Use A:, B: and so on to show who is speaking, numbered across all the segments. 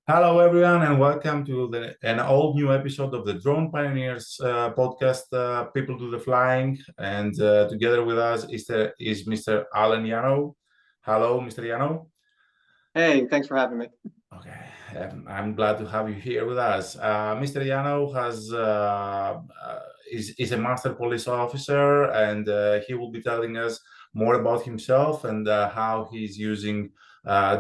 A: Hello, everyone, and welcome to an all new episode of the Drone Pioneers podcast, People Do the Flying. And together with us is Mr. Alan Yanow. Hello, Mr. Yanow.
B: Hey, thanks for having me.
A: Okay, I'm glad to have you here with us. Mr. Yanow is a master police officer, and he will be telling us more about himself and how he's using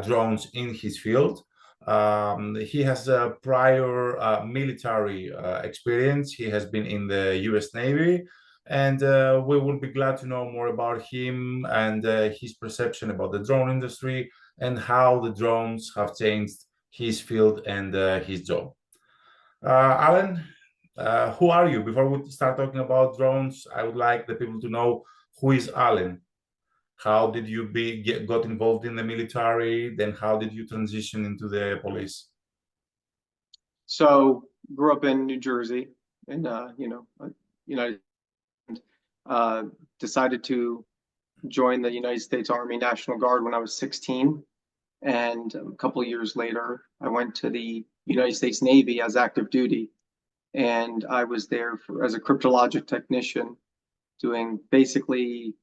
A: drones in his field. He has a prior military experience. He has been in the US Navy, and we will be glad to know more about him and his perception about the drone industry and how the drones have changed his field and his job. Alan, who are you? Before we start talking about drones, I would like the people to know, who is Alan? How did you got involved in the military? Then how did you transition into the police?
B: So, grew up in New Jersey, and decided to join the United States Army National Guard when I was 16, and a couple of years later, I went to the United States Navy as active duty, and I was there as a cryptologic technician, doing basically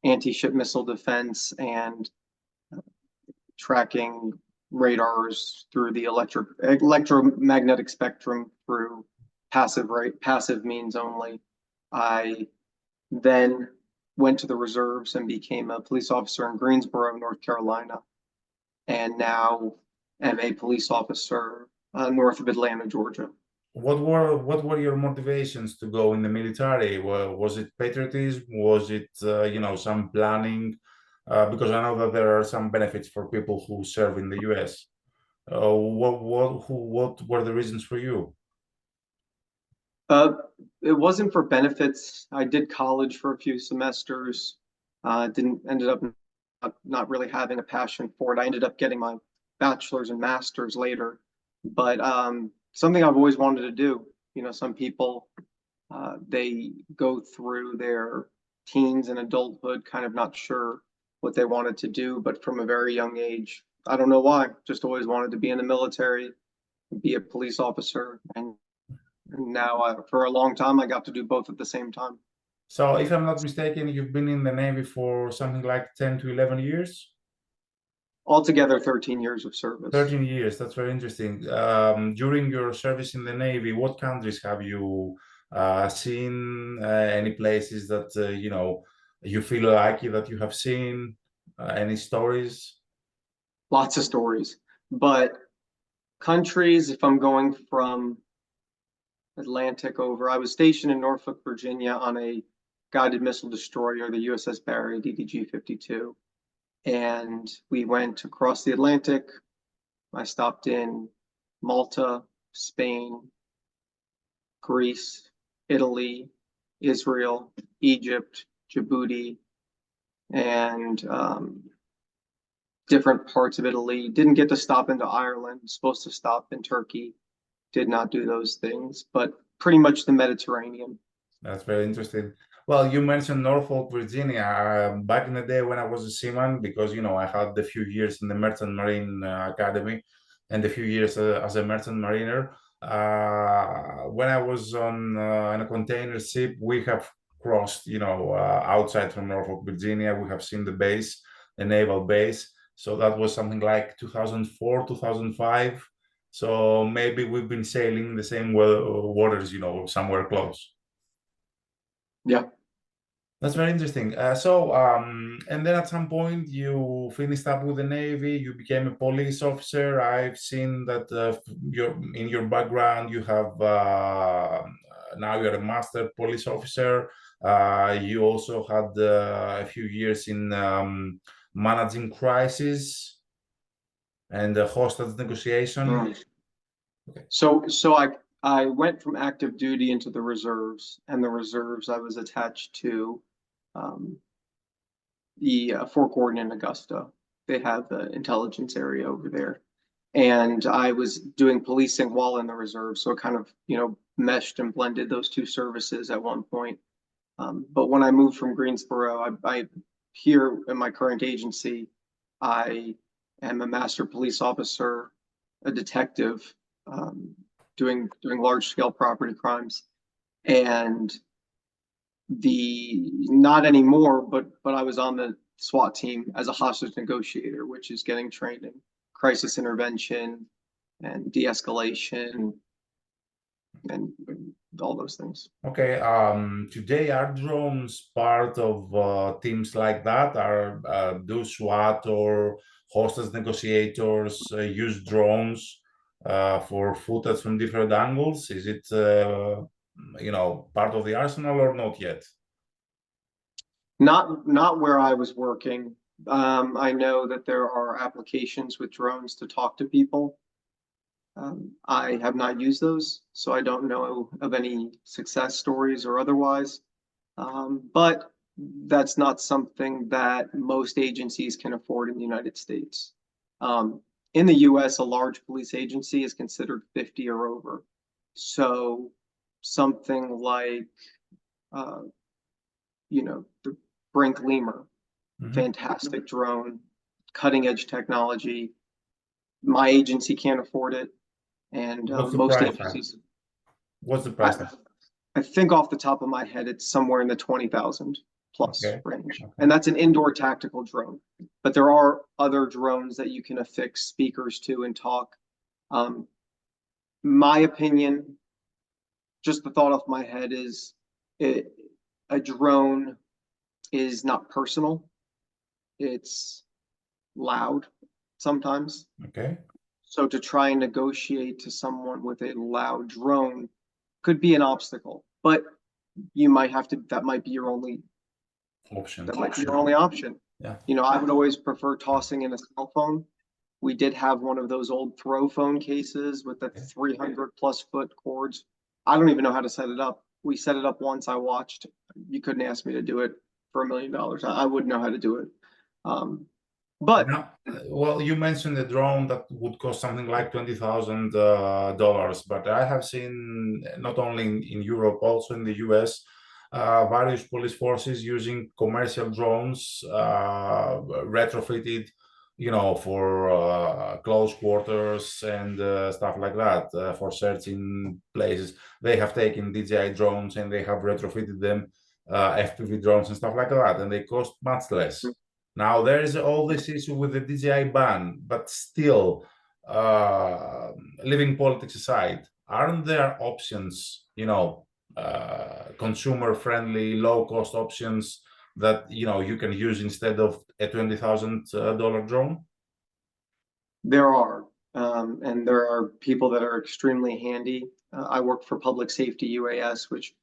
B: anti-ship missile defense and tracking radars through the electromagnetic spectrum through passive means only. I then went to the reserves and became a police officer in Greensboro, North Carolina, and now am a police officer north of Atlanta, Georgia.
A: What were your motivations to go in the military? Was it patriotism? Was it some planning? Because I know that there are some benefits for people who serve in the US. What were the reasons for you?
B: It wasn't for benefits. I did college for a few semesters. Ended up not really having a passion for it. I ended up getting my bachelor's and master's later, but something I've always wanted to do. Some people they go through their teens and adulthood kind of not sure what they wanted to do, but from a very young age, I don't know why, just always wanted to be in the military, be a police officer, and now for a long time I got to do both at the same time.
A: So if I'm not mistaken, you've been in the Navy for something like 10 to 11 years?
B: Altogether, 13 years of service.
A: 13 years, that's very interesting. During your service in the Navy, what countries have you seen? Any places that, you feel lucky that you have seen? Any stories?
B: Lots of stories. But countries, if I'm going from Atlantic over, I was stationed in Norfolk, Virginia on a guided missile destroyer, the USS Barry DDG-52. And we went across the Atlantic. I stopped in Malta, Spain, Greece, Italy, Israel, Egypt, Djibouti, and different parts of Italy. Didn't get to stop into Ireland, supposed to stop in Turkey. Did not do those things, but pretty much the Mediterranean.
A: That's very interesting. Well, you mentioned Norfolk, Virginia. Back in the day when I was a seaman, because, I had a few years in the Merchant Marine Academy and a few years as a merchant mariner. When I was on a container ship, we have crossed, outside from Norfolk, Virginia. We have seen the base, the naval base. So that was something like 2004, 2005. So maybe we've been sailing the same waters, somewhere close.
B: Yeah.
A: That's very interesting. And then at some point you finished up with the Navy, you became a police officer. I've seen that in your background, you have now you're a master police officer. You also had a few years in managing crisis and hostage negotiation.
B: Okay. So I went from active duty into the reserves, and the reserves I was attached to the Fort Gordon in Augusta. They have the intelligence area over there, and I was doing policing while in the reserve, so it kind of meshed and blended those two services at one point. But when I moved from Greensboro, I here in my current agency, I am a master police officer, a detective, doing large scale property crimes, and the not anymore, but I was on the SWAT team as a hostage negotiator, which is getting trained in crisis intervention and de-escalation and all those things.
A: Okay. Today, are drones part of teams like that? Are do SWAT or hostage negotiators use drones for footage from different angles? Is it part of the arsenal or not yet?
B: Not where I was working. I know that there are applications with drones to talk to people. I have not used those, so I don't know of any success stories or otherwise. But that's not something that most agencies can afford in the United States. In the US, a large police agency is considered 50 or over. So something like, the Brink Lemur, fantastic drone, cutting edge technology. My agency can't afford it, and
A: What's the
B: most
A: price?
B: agencies.
A: What's the price?
B: I think off the top of my head, it's somewhere in the 20,000 plus
A: Okay.
B: range.
A: Okay.
B: And that's an indoor tactical drone. But there are other drones that you can affix speakers to and talk. My opinion, just the thought off my head is a drone is not personal. It's loud sometimes.
A: Okay.
B: So to try and negotiate to someone with a loud drone could be an obstacle, but that might be your only
A: Option.
B: option.
A: Yeah.
B: I would always prefer tossing in a cell phone. We did have one of those old throw phone cases with the 300 plus foot cords. I don't even know how to set it up. We set it up once. I watched. You couldn't ask me to do it for $1 million. I wouldn't know how to do it. But
A: Now, well, you mentioned a drone that would cost something like $20,000, but I have seen not only in Europe, also in the US, various police forces using commercial drones retrofitted, for close quarters and stuff like that, for searching places. They have taken DJI drones and they have retrofitted them, FPV drones and stuff like that, and they cost much less. Now, there is all this issue with the DJI ban, but still, leaving politics aside, aren't there options, consumer-friendly, low-cost options that, you can use instead of a $20,000 drone?
B: there are, and there are people that are extremely handy. I work for Public Safety UAS, which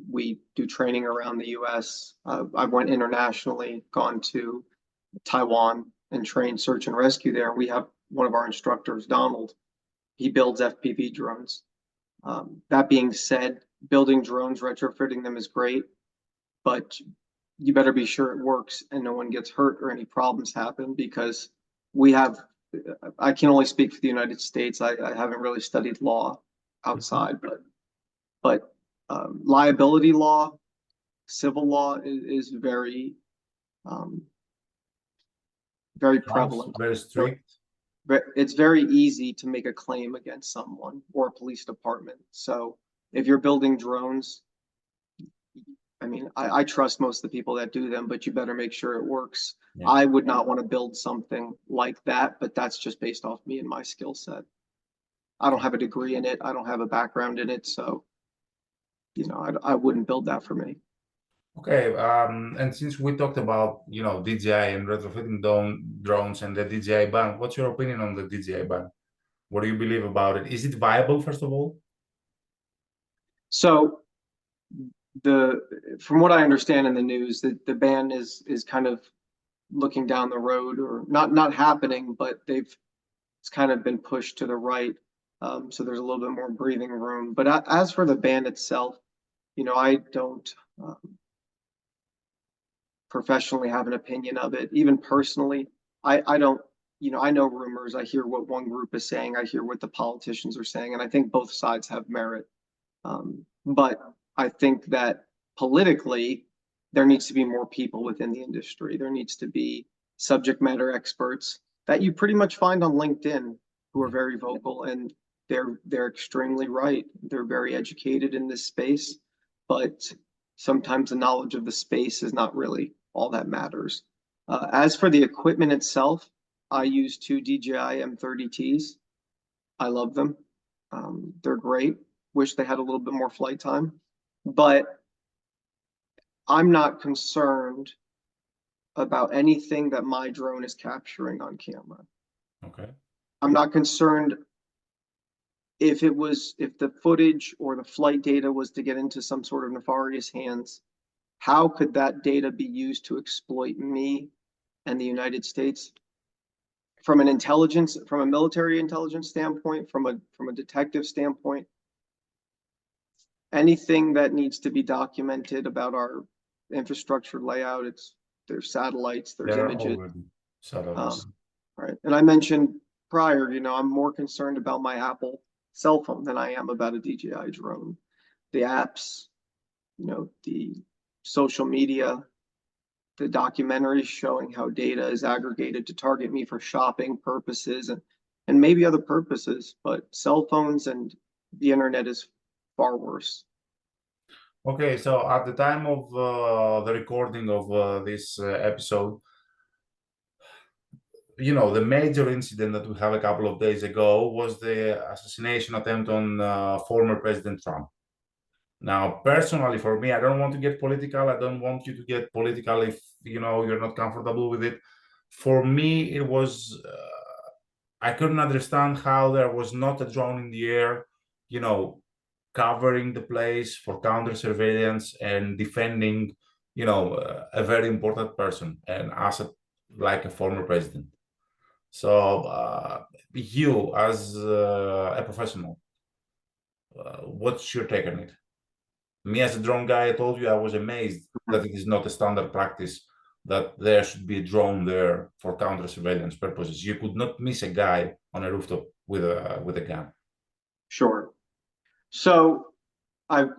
B: we do training around the US. I went internationally, gone to Taiwan and trained search and rescue there. We have one of our instructors, Donald. He builds FPV drones. That being said, building drones, retrofitting them is great, but you better be sure it works and no one gets hurt or any problems happen, because I can only speak for the United States. I haven't really studied law outside, but liability law, civil law is very prevalent.
A: Very strict.
B: It's very easy to make a claim against someone or a police department. So if you're building drones, I mean, I trust most of the people that do them, but you better make sure it works.
A: Yeah.
B: I would not want to build something like that, but that's just based off me and my skill set. I don't have a degree in it. I don't have a background in it. So, I wouldn't build that for me.
A: Okay, and since we talked about, DJI and retrofitting drones and the DJI ban, what's your opinion on the DJI ban? What do you believe about it? Is it viable, first of all?
B: So from what I understand in the news, the ban is kind of looking down the road, or not happening, but it's kind of been pushed to the right. So there's a little bit more breathing room. But as for the ban itself, I don't professionally have an opinion of it. Even personally, I don't, I know rumors. I hear what one group is saying. I hear what the politicians are saying, and I think both sides have merit. But I think that politically, there needs to be more people within the industry. There needs to be subject matter experts that you pretty much find on LinkedIn who are very vocal, and they're extremely right. They're very educated in this space, but sometimes the knowledge of the space is not really all that matters. As for the equipment itself, I use two DJI M30Ts. I love them. They're great. Wish they had a little bit more flight time, but I'm not concerned about anything that my drone is capturing on camera.
A: Okay.
B: I'm not concerned if the footage or the flight data was to get into some sort of nefarious hands. How could that data be used to exploit me and the United States? From a military intelligence standpoint, from a detective standpoint, anything that needs to be documented about our infrastructure layout, there's satellites, there's
A: There are
B: images.
A: already satellites.
B: Right. And I mentioned prior, I'm more concerned about my Apple cell phone than I am about a DJI drone. The apps, the social media, the documentaries showing how data is aggregated to target me for shopping purposes and maybe other purposes, but cell phones and the internet is far worse.
A: Okay, so at the time of the recording of this episode, the major incident that we have a couple of days ago was the assassination attempt on former President Trump. Now, personally, for me, I don't want to get political. I don't want you to get political if you're not comfortable with it. For me, it was I couldn't understand how there was not a drone in the air, covering the place for counter surveillance and defending, a very important person and asset like a former president. So you as a professional, what's your take on it? Me as a drone guy, I told you I was amazed that it is not a standard practice that there should be a drone there for counter surveillance purposes. You could not miss a guy on a rooftop with a gun.
B: Sure. So and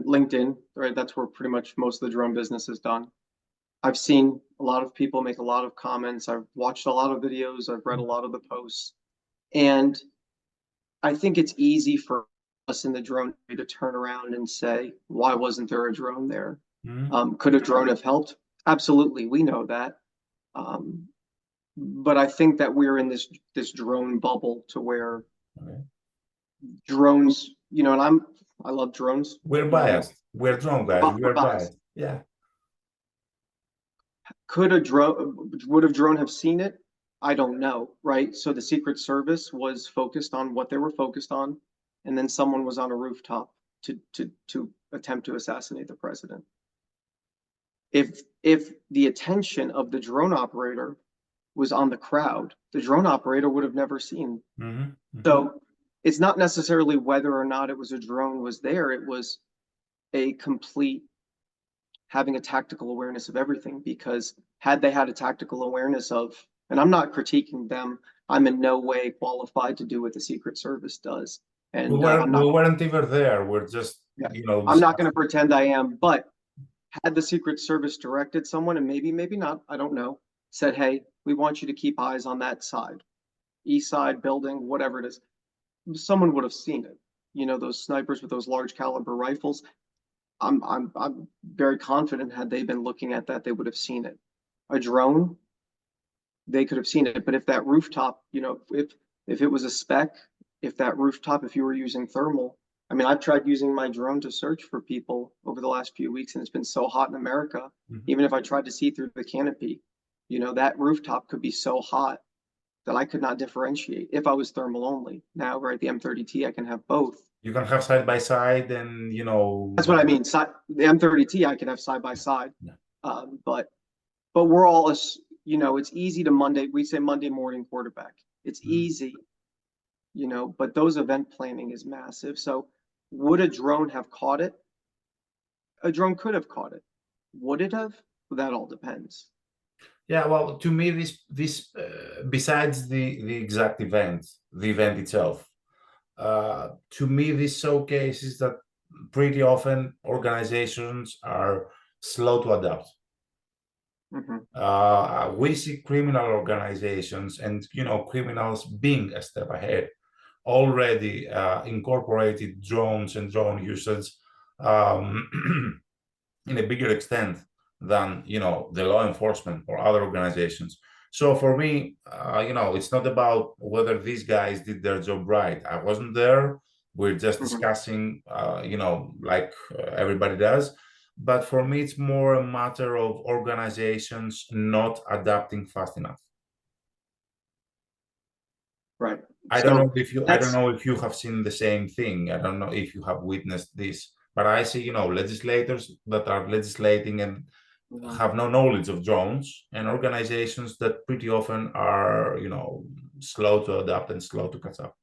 B: LinkedIn, right? That's where pretty much most of the drone business is done. I've seen a lot of people make a lot of comments. I've watched a lot of videos. I've read a lot of the posts. And I think it's easy for us in the drone to turn around and say, why wasn't there a drone there? Could a drone have helped? Absolutely. We know that. But I think that we're in this drone bubble to where drones, and I love drones.
A: We're biased. We're drone guys. We're biased. Yeah.
B: Would a drone have seen it? I don't know, right? So the Secret Service was focused on what they were focused on, and then someone was on a rooftop to attempt to assassinate the president. If the attention of the drone operator was on the crowd, the drone operator would have never seen. So it's not necessarily whether or not it was a drone was there. It was a complete having a tactical awareness of everything, because had they had a tactical awareness of, and I'm not critiquing them, I'm in no way qualified to do what the Secret Service does. And
A: we weren't even there. We're just,
B: I'm not going to pretend I am, but had the Secret Service directed someone, and maybe not, I don't know, said, hey, we want you to keep eyes on that side, east side building, whatever it is, someone would have seen it. Those snipers with those large caliber rifles, I'm very confident had they been looking at that, they would have seen it. A drone, they could have seen it. But if that rooftop, if it was a spec, if that rooftop, if you were using thermal, I mean, I've tried using my drone to search for people over the last few weeks, and it's been so hot in America. Even if I tried to see through the canopy, that rooftop could be so hot that I could not differentiate if I was thermal only. Now, right, the M30T, I can have both.
A: You can have side by side, and
B: That's what I mean. The M30T, I can have side by side. But we're all, it's easy to we say Monday morning quarterback. It's easy, but those event planning is massive. So would a drone have caught it? A drone could have caught it. Would it have? Well, that all depends.
A: Yeah, well, to me, this besides the exact event, the event itself, to me, this showcases that pretty often organizations are slow to adapt.
B: Mhm.
A: We see criminal organizations and criminals being a step ahead, already incorporated drones and drone usage um, in a bigger extent than the law enforcement or other organizations. So for me, it's not about whether these guys did their job right. I wasn't there. We're just
B: Mhm.
A: discussing, like everybody does. But for me, it's more a matter of organizations not adapting fast enough.
B: Right.
A: I don't know
B: So
A: if you I don't
B: that's
A: know if you have seen the same thing. I don't know if you have witnessed this, but I see, legislators that are legislating and
B: Mhm.
A: have no knowledge of drones, and organizations that pretty often are, slow to adapt and slow to catch up.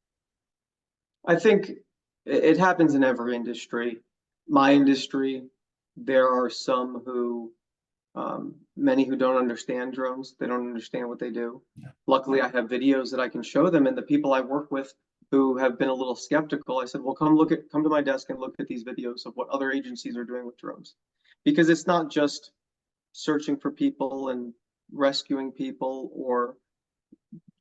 B: I think it happens in every industry. My industry, there are some who, many who don't understand drones. They don't understand what they do.
A: Yeah.
B: Luckily, I have videos that I can show them, and the people I work with who have been a little skeptical, I said, well, come to my desk and look at these videos of what other agencies are doing with drones. Because it's not just searching for people and rescuing people or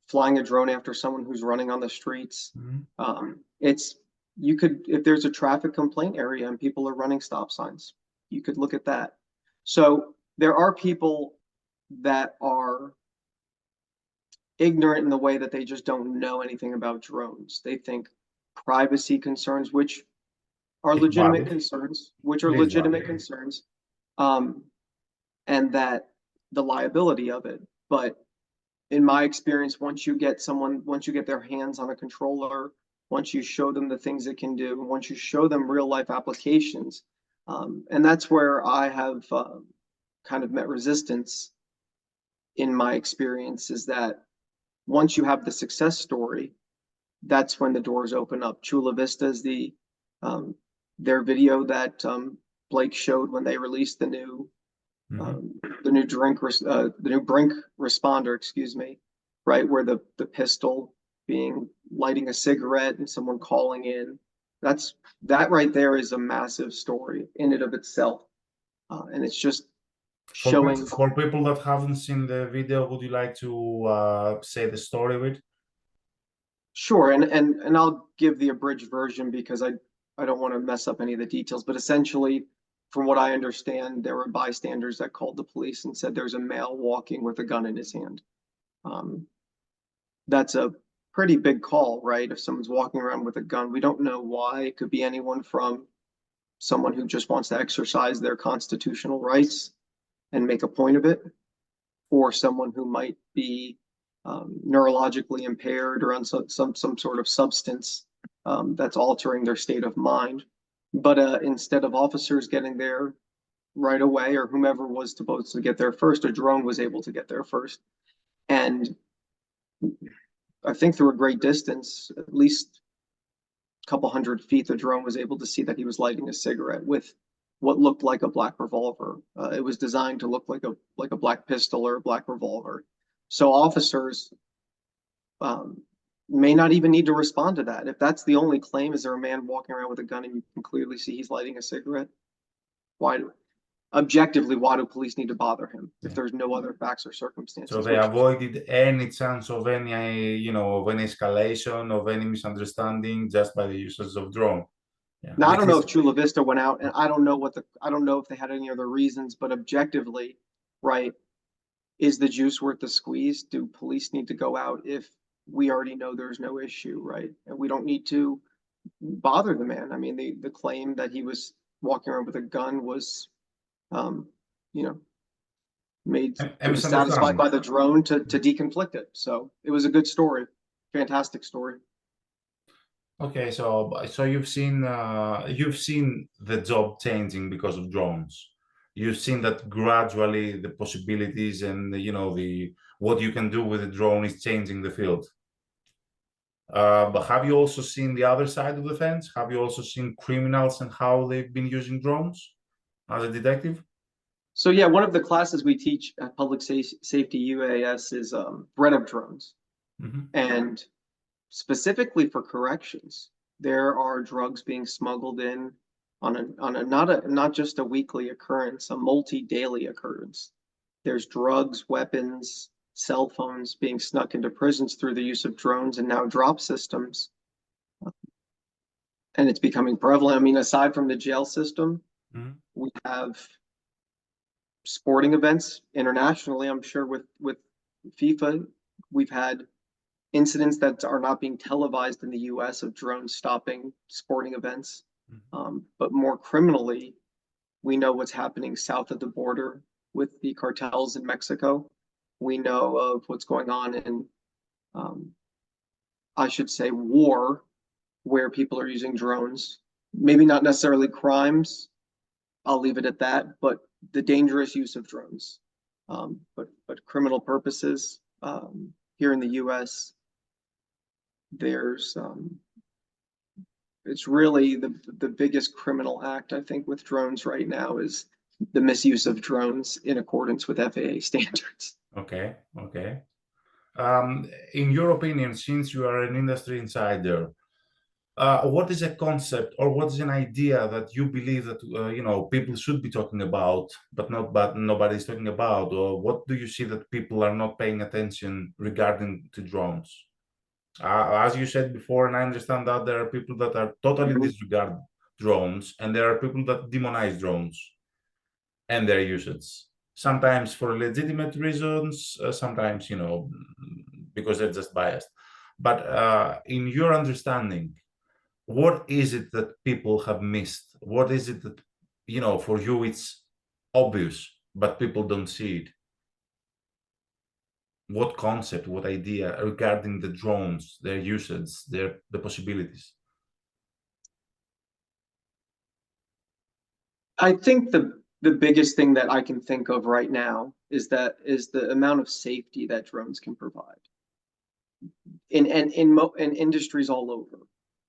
B: flying a drone after someone who's running on the streets.
A: Mhm.
B: It's you could if there's a traffic complaint area and people are running stop signs, you could look at that. So there are people that are ignorant in the way that they just don't know anything about drones. They think privacy concerns, which are
A: It's
B: legitimate
A: valid.
B: concerns, which are
A: It is
B: legitimate
A: valid.
B: concerns, um, and that the liability of it. But in my experience, once you get their hands on a controller, once you show them the things it can do, once you show them real life applications, and that's where I have kind of met resistance in my experience is that once you have the success story, that's when the doors open up. Chula Vista is um, their video that Blake showed when they released
A: Mhm.
B: the new Brink responder, excuse me, right where the pistol being lighting a cigarette and someone calling in. That right there is a massive story in and of itself, and it's just showing.
A: For people that haven't seen the video, would you like to say the story with?
B: Sure, and I'll give the abridged version because I don't want to mess up any of the details, but essentially, from what I understand, there were bystanders that called the police and said there's a male walking with a gun in his hand. Um, that's a pretty big call, right? If someone's walking around with a gun, we don't know why. It could be anyone from someone who just wants to exercise their constitutional rights and make a point of it, or someone who might be neurologically impaired or on some sort of substance that's altering their state of mind. But instead of officers getting there right away, or whomever was supposed to get there first, a drone was able to get there first. And I think through a great distance, at least a couple hundred feet, the drone was able to see that he was lighting a cigarette with what looked like a black revolver. It was designed to look like a black pistol or a black revolver. So officers um, may not even need to respond to that. If that's the only claim, is there a man walking around with a gun and you can clearly see he's lighting a cigarette? Why objectively, why do police need to bother him if
A: Yeah.
B: there's no other facts or
A: So
B: circumstances?
A: they
B: Which
A: avoided any chance of any, of any escalation, of any misunderstanding just by the usage of drone. Yeah,
B: now I
A: this
B: don't know if
A: is
B: Chula Vista went out, and I don't know if they had any other reasons, but objectively, right, is the juice worth the squeeze? Do police need to go out if we already know there's no issue, right? And we don't need to bother the man. I mean, the claim that he was walking around with a gun was, um, you know, made
A: a
B: it was satisfied
A: misunderstanding.
B: by the drone to deconflict it. So it was a good story, fantastic story.
A: Okay, so you've seen the job changing because of drones. You've seen that gradually the possibilities and the what you can do with a drone is changing the field. But have you also seen the other side of the fence? Have you also seen criminals and how they've been using drones as a detective?
B: So yeah, one of the classes we teach at Public Safety UAS is threat of drones,
A: Hmm.
B: and specifically for corrections, there are drugs being smuggled in. not just a weekly occurrence, a multi-daily occurrence. There's drugs, weapons, cell phones being snuck into prisons through the use of drones and now drop systems. And it's becoming prevalent. I mean, aside from the jail system, we have sporting events internationally. I'm sure with FIFA, we've had incidents that are not being televised in the US of drones stopping sporting events. But more criminally, we know what's happening south of the border with the cartels in Mexico. We know of what's going on in, I should say, war, where people are using drones. Maybe not necessarily crimes, I'll leave it at that, but the dangerous use of drones. But criminal purposes, here in the US, there's it's really the biggest criminal act, I think, with drones right now is the misuse of drones in accordance with FAA standards.
A: Okay. In your opinion, since you are an industry insider, what is a concept or what is an idea that you believe that people should be talking about, but nobody's talking about? Or what do you see that people are not paying attention regarding to drones? As you said before, and I understand that there are people that are totally disregard drones, and there are people that demonize drones and their usage. Sometimes for legitimate reasons, sometimes because they're just biased. But in your understanding, what is it that people have missed? What is it that for you it's obvious, but people don't see it? What concept, what idea regarding the drones, their usage, the possibilities?
B: I think the biggest thing that I can think of right now is the amount of safety that drones can provide in industries all over.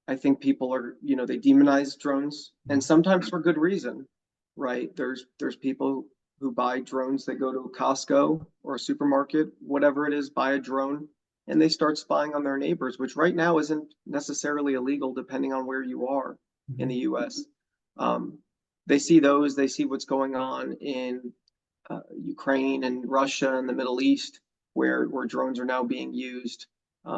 B: I think people are, they demonize drones, and sometimes for good reason, right? There's people who buy drones that go to Costco or a supermarket, whatever it is, buy a drone, and they start spying on their neighbors, which right now isn't necessarily illegal depending on where you are in the US. They see what's going on in Ukraine and Russia and the Middle East, where drones are now being used.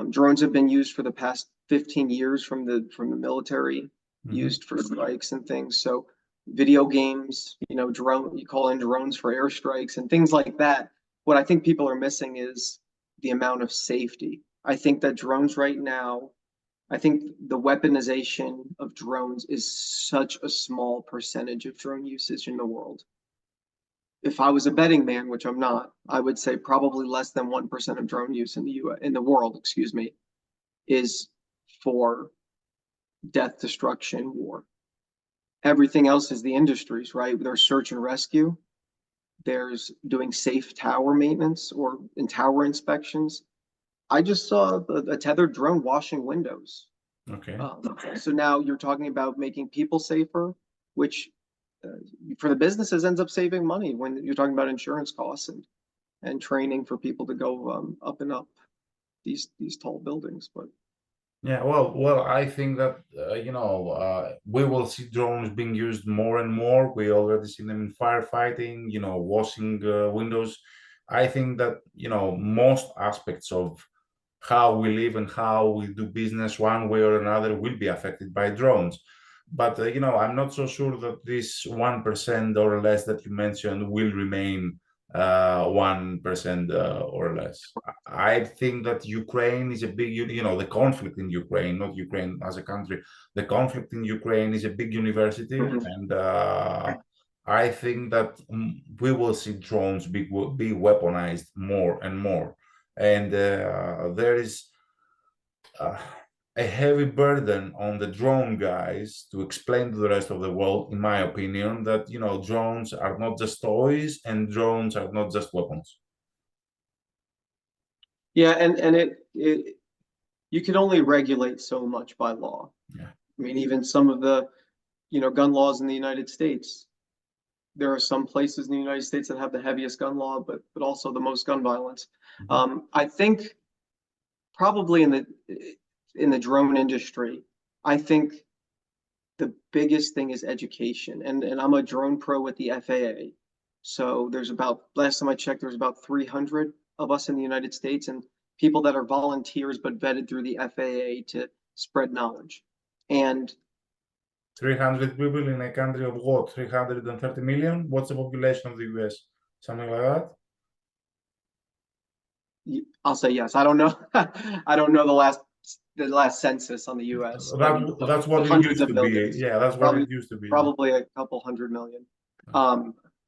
B: Drones have been used for the past 15 years from the military, used for strikes and things. So video games, you call in drones for airstrikes and things like that. What I think people are missing is the amount of safety. I think that drones right now, I think the weaponization of drones is such a small percentage of drone usage in the world. If I was a betting man, which I'm not, I would say probably less than 1% of drone use in the world, excuse me, is for death, destruction, war. Everything else is the industries, right? There's search and rescue. There's doing safe tower maintenance or in tower inspections. I just saw a tethered drone washing windows.
A: Okay.
B: So now you're talking about making people safer, which for the businesses ends up saving money when you're talking about insurance costs and training for people to go up and up these tall buildings. But
A: yeah, well, I think that we will see drones being used more and more. We already see them in firefighting, washing windows. I think that most aspects of how we live and how we do business one way or another will be affected by drones. But I'm not so sure that this 1% or less that you mentioned will remain 1% or less. I think that Ukraine is a big, the conflict in Ukraine, not Ukraine as a country, the conflict in Ukraine is a big university, and I think that we will see drones be weaponized more and more, and there is a heavy burden on the drone guys to explain to the rest of the world, in my opinion, that drones are not just toys and drones are not just weapons.
B: yeah, and it you can only regulate so much by law.
A: Yeah.
B: I mean, even some of the gun laws in the United States, there are some places in the United States that have the heaviest gun law, but also the most gun violence. I think probably in the drone industry, I think the biggest thing is education. And I'm a drone pro with the FAA. So there's about, last time I checked, there's about 300 of us in the United States, and people that are volunteers but vetted through the FAA to spread knowledge. And
A: 300 people in a country of what? 330 million? What's the population of the US? Something like that?
B: I'll say yes. I don't know. I don't know the last census on the US, but
A: That's what it
B: hundreds
A: used
B: of
A: to
B: millions.
A: be. Yeah, that's what it used to be.
B: Probably a couple 100 million.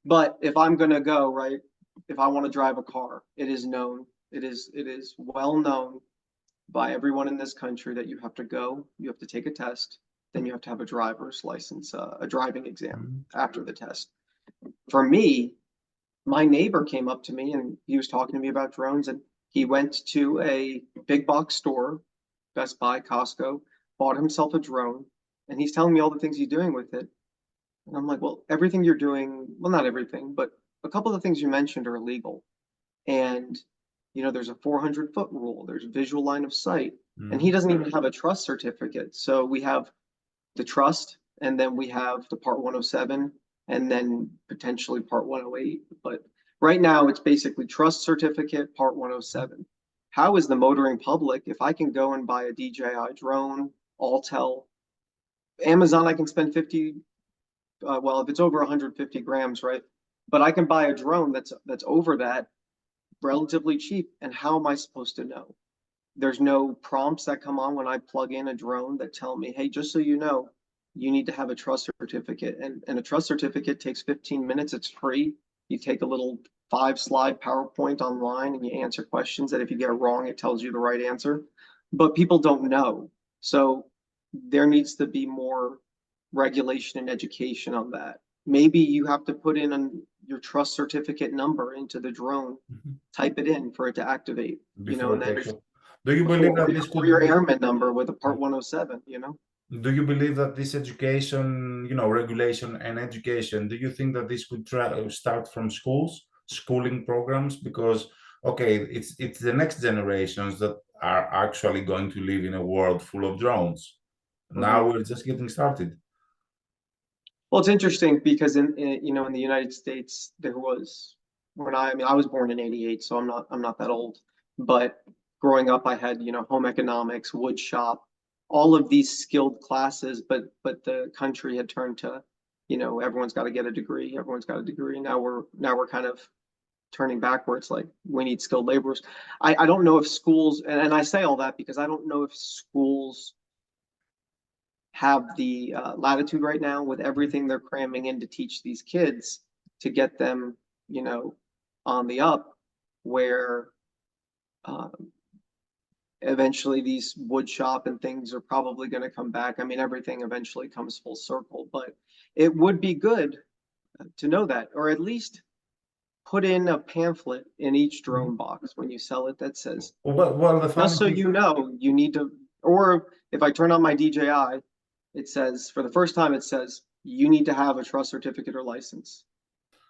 B: But if I'm gonna go, right, if I want to drive a car, it is known, it is well known by everyone in this country that you have to go, you have to take a test, then you have to have a driver's license, a driving exam after the test. For me, my neighbor came up to me and he was talking to me about drones, and he went to a big box store, Best Buy, Costco, bought himself a drone, and he's telling me all the things he's doing with it. And I'm like, well, everything you're doing, well, not everything, but a couple of the things you mentioned are illegal. And, there's a 400-foot rule, there's visual line of sight, and he doesn't even have a trust certificate. So we have the trust, and then we have the Part 107, and then potentially Part 108. But right now, it's basically trust certificate, Part 107. How is the motoring public, if I can go and buy a DJI drone, Autel, Amazon, I can spend 50, well, if it's over 150 grams, right? But I can buy a drone that's over that relatively cheap. And how am I supposed to know? There's no prompts that come on when I plug in a drone that tell me, hey, just so you know, you need to have a trust certificate. And a trust certificate takes 15 minutes. It's free. You take a little 5-slide PowerPoint online and you answer questions that if you get it wrong, it tells you the right answer. But people don't know. So there needs to be more regulation and education on that. Maybe you have to put in your trust certificate number into the drone, type it in for it to activate,
A: Before
B: and then
A: do you believe that this
B: or
A: could
B: your
A: be,
B: airman number with a Part 107,
A: do you believe that this education, regulation and education, do you think that this could start from schools, schooling programs? Because, okay, it's the next generations that are actually going to live in a world full of drones. Now we're just getting started.
B: Well, it's interesting because in the United States there was, I was born in '88, so I'm not that old, but growing up I had home economics, wood shop, all of these skilled classes, but the country had turned to everyone's got to get a degree, Now we're kind of turning backwards, like we need skilled laborers. I don't know if schools, and I say all that because I don't know if schools have the latitude right now with everything they're cramming in to teach these kids to get them, on the up, where eventually these wood shop and things are probably going to come back. I mean, everything eventually comes full circle, but it would be good to know that, or at least put in a pamphlet in each drone box when you sell it that says,
A: well,
B: just so you know, you need to, or if I turn on my DJI, it says, for the first time, it says, you need to have a trust certificate or license.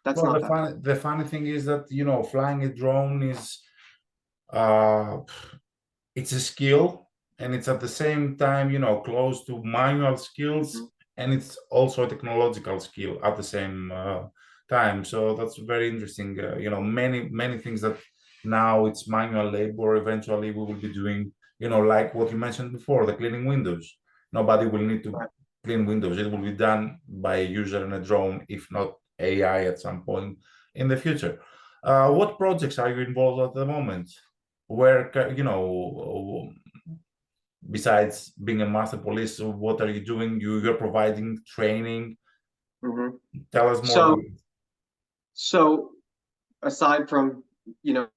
B: That's
A: well,
B: not that hard.
A: the funny thing is that, flying a drone is, it's a skill, and it's at the same time, close to manual skills, and it's also a technological skill at the same time. So that's very interesting. Many things that now it's manual labor, eventually we will be doing, like what you mentioned before, the cleaning windows. Nobody will need to clean windows. It will be done by a user in a drone, if not AI at some point in the future. What projects are you involved at the moment? Where, besides being a master police, what are you doing? You're providing training. Tell us more.
B: So aside from,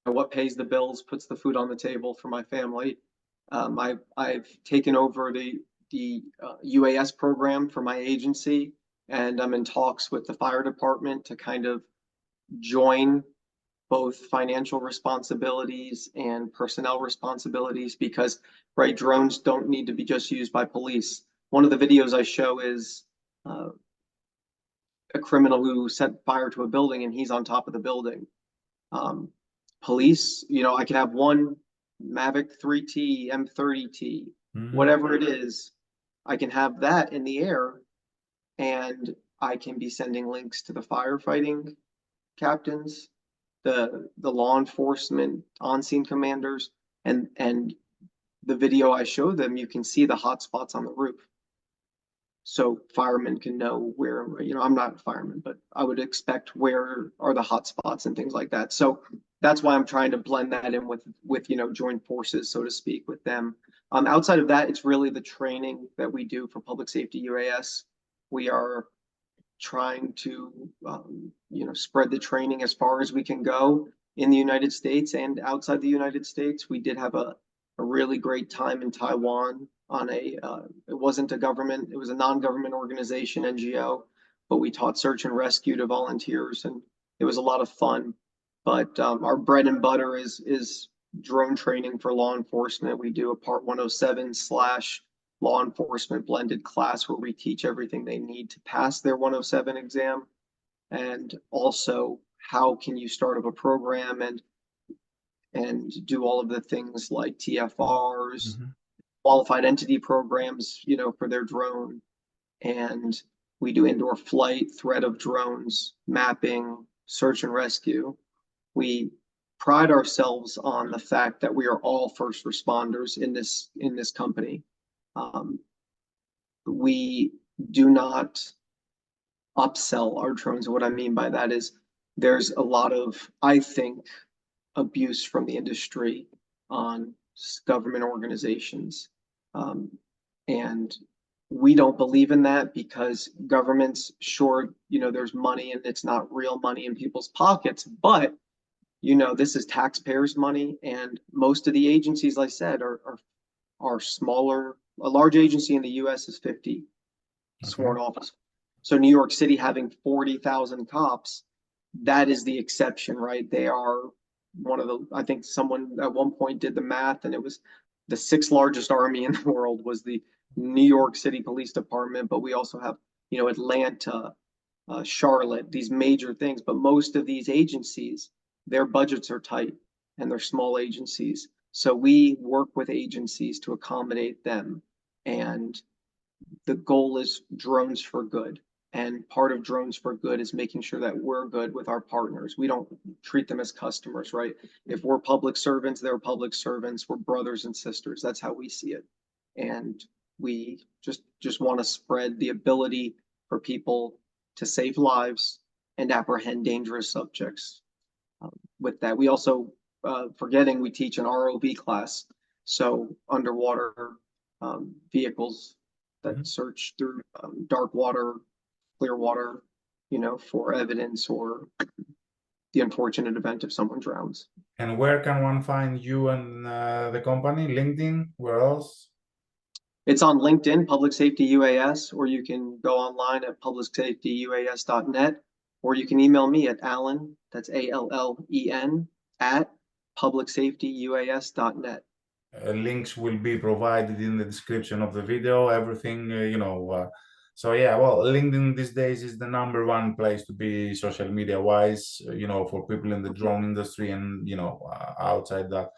B: what pays the bills, puts the food on the table for my family, I've taken over the UAS program for my agency, and I'm in talks with the fire department to kind of join both financial responsibilities and personnel responsibilities, because drones don't need to be just used by police. One of the videos I show is a criminal who set fire to a building and he's on top of the building. Police, I could have one Mavic 3T, M30T, whatever it is, I can have that in the air and I can be sending links to the firefighting captains, the law enforcement on-scene commanders, and the video I show them, you can see the hot spots on the roof. So firemen can know where, I'm not a fireman, but I would expect where are the hot spots and things like that. So that's why I'm trying to blend that in with joint forces, so to speak, with them. Outside of that, it's really the training that we do for Public Safety UAS. We are trying to spread the training as far as we can go in the United States and outside the United States. We did have a really great time in Taiwan on it wasn't a government, it was a non-government organization, NGO, but we taught search and rescue to volunteers, and it was a lot of fun. But our bread and butter is drone training for law enforcement. We do a Part 107 / law enforcement blended class where we teach everything they need to pass their 107 exam, and also how can you start up a program and do all of the things like TFRs, qualified entity programs, for their drone. And we do indoor flight, threat of drones, mapping, search and rescue. We pride ourselves on the fact that we are all first responders in this company. We do not upsell our drones. What I mean by that is there's a lot of, I think, abuse from the industry on government organizations. And we don't believe in that, because governments, sure, there's money and it's not real money in people's pockets, but this is taxpayers' money, and most of the agencies, like I said, are smaller. A large agency in the US is 50 sworn officers. So New York City having 40,000 cops, that is the exception, right? They are one of the, I think someone at one point did the math, and it was the 6th largest army in the world was the New York City Police Department, but we also have, Atlanta, Charlotte, these major things. But most of these agencies, their budgets are tight and they're small agencies. So we work with agencies to accommodate them. And the goal is drones for good. And part of drones for good is making sure that we're good with our partners. We don't treat them as customers, right? If we're public servants, they're public servants. We're brothers and sisters. That's how we see it. And we just want to spread the ability for people to save lives and apprehend dangerous subjects. With that, we also, forgetting, we teach an ROV class. So underwater vehicles that search through dark water, clear water, for evidence or the unfortunate event if someone drowns.
A: And where can one find you and the company? LinkedIn? Where else?
B: It's on LinkedIn, Public Safety UAS, or you can go online at publicsafetyuas.net, or you can email me at Allen, that's ALLEN, at publicsafetyuas.net.
A: Links will be provided in the description of the video, everything, so yeah, well, LinkedIn these days is the #1 place to be social media wise, for people in the drone industry and, outside that.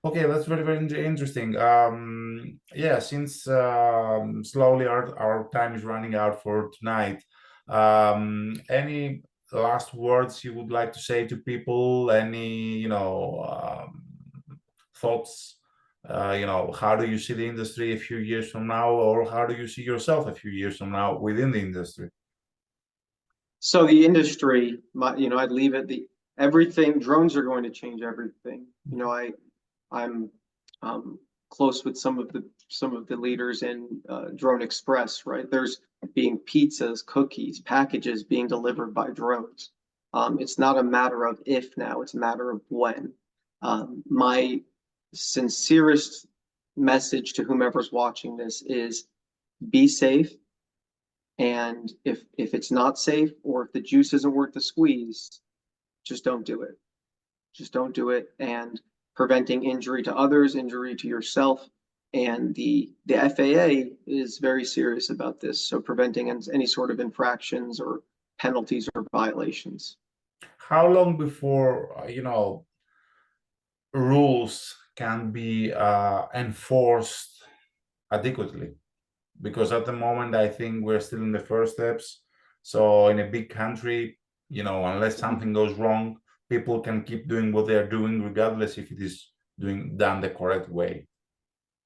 A: Okay, that's very, very interesting. Yeah, since slowly our time is running out for tonight, any last words you would like to say to people? Any, thoughts? How do you see the industry a few years from now, or how do you see yourself a few years from now within the industry?
B: So the industry, I'd leave it, everything, drones are going to change everything. I'm close with some of the leaders in Drone Express, right? There's being pizzas, cookies, packages being delivered by drones. It's not a matter of if now, it's a matter of when. My sincerest message to whomever's watching this is be safe. And if it's not safe, or if the juice isn't worth the squeeze, just don't do it. Just don't do it. And preventing injury to others, injury to yourself. And the FAA is very serious about this. So preventing any sort of infractions or penalties or violations.
A: How long before, rules can be enforced adequately? because at the moment I think we're still in the first steps. So in a big country, unless something goes wrong, people can keep doing what they're doing regardless if it is done the correct way.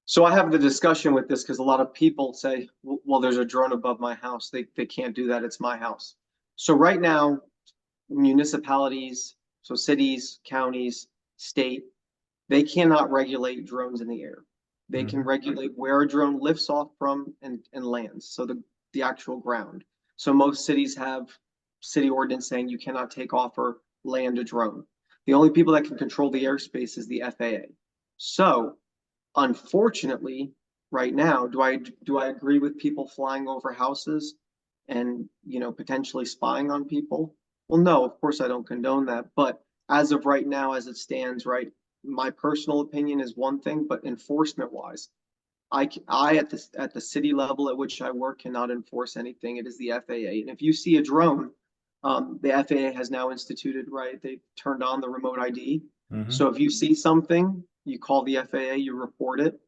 B: So I have the discussion with this because a lot of people say, well, there's a drone above my house. They can't do that. It's my house. So right now, municipalities, so cities, counties, state, they cannot regulate drones in the air. They can regulate where a drone lifts off from and lands, so the actual ground. So most cities have city ordinance saying you cannot take off or land a drone. The only people that can control the airspace is the FAA. So unfortunately, right now, do I agree with people flying over houses and potentially spying on people? Well, no, of course I don't condone that. But as of right now, as it stands, right, my personal opinion is one thing, but enforcement wise, I at the city level at which I work cannot enforce anything. It is the FAA. And if you see a drone, the FAA has now instituted, right? They turned on the remote ID. So if you see something, you call the FAA, you report it,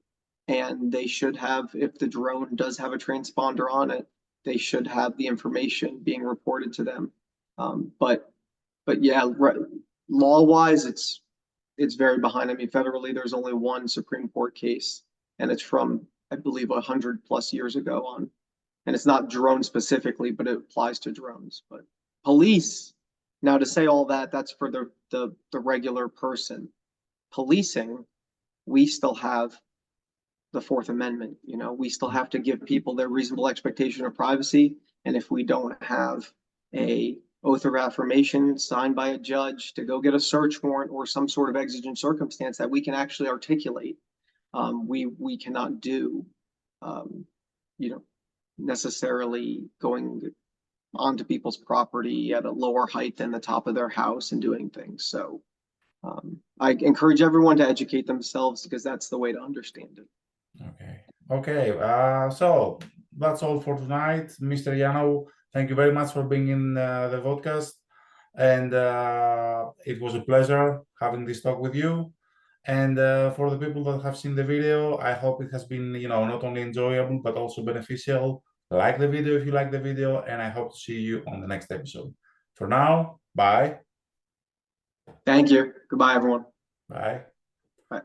B: and they should have, if the drone does have a transponder on it, they should have the information being reported to them. But yeah, law-wise, it's very behind. I mean, federally, there's only one Supreme Court case, and it's from, I believe, 100+ years ago on, and it's not drone specifically, but it applies to drones. But police, now to say all that, that's for the regular person. Policing, we still have the Fourth Amendment. We still have to give people their reasonable expectation of privacy. And if we don't have a oath of affirmation signed by a judge to go get a search warrant or some sort of exigent circumstance that we can actually articulate, we cannot do, necessarily going onto people's property at a lower height than the top of their house and doing things. So I encourage everyone to educate themselves because that's the way to understand it.
A: Okay. So that's all for tonight, Mr. Yanow. Thank you very much for being in the podcast, and it was a pleasure having this talk with you. And for the people that have seen the video, I hope it has been, not only enjoyable but also beneficial. Like the video if you like the video, and I hope to see you on the next episode. For now, bye.
B: Thank you. Goodbye, everyone.
A: Bye.
B: Bye.